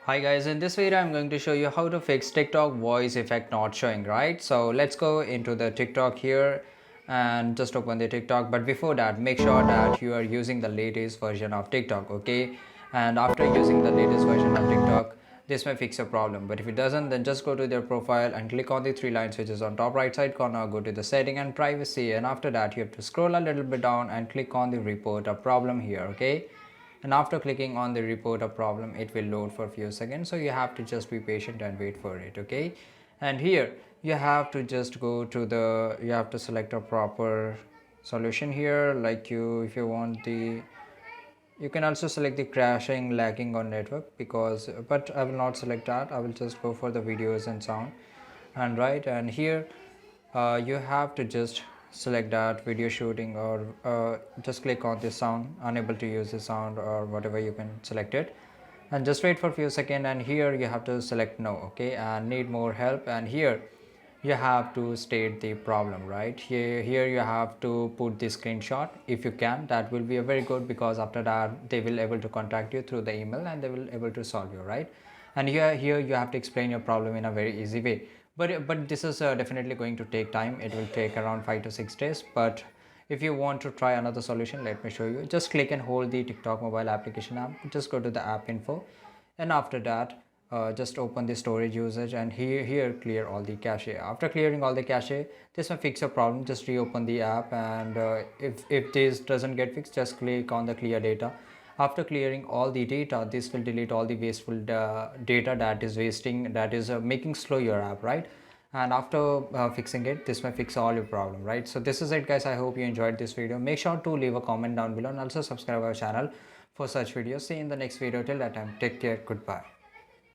Hi guys, in this video I'm going to show you how to fix TikTok voice effect not showing, right? So let's go into the TikTok here and just open the TikTok. But before that, make sure that you are using the latest version of TikTok, okay? And after using the latest version of TikTok, this may fix your problem. But if it doesn't, then just go to their profile and click on the three lines which is on top right side corner. Go to the setting and privacy, and after that you have to scroll a little bit down and click on the report a problem here, okay? And after clicking on the report a problem, it will load for a few seconds, so you have to just be patient and wait for it, okay? And here you have to just go to the, you have to select a proper solution here, like if you want the, you can also select the crashing, lagging on network, because but I will not select that. I will just go for the videos and sound. And right, and here you have to just select that video shooting, or just click on the sound, unable to use the sound, or whatever, you can select it and just wait for a few seconds. And here you have to select no, okay, and need more help. And here you have to state the problem, right? Here you have to put the screenshot if you can. That will be a very good, because after that they will able to contact you through the email and they will able to solve you, right? And here you have to explain your problem in a very easy way. But this is definitely going to take time. It will take around 5 to 6 days. But if you want to try another solution, let me show you. Just click and hold the TikTok mobile application app. Just go to the app info, and after that just open the storage usage, and here clear all the cache. After clearing all the cache, this will fix your problem. Just reopen the app, and if this doesn't get fixed, just click on the clear data. After clearing all the data, this will delete all the wasteful data that is wasting, that is making slow your app, right? And after fixing it, this may fix all your problem, right? So this is it guys. I hope you enjoyed this video. Make sure to leave a comment down below, and also subscribe our channel for such videos. See you in the next video. Till that time, take care. Goodbye.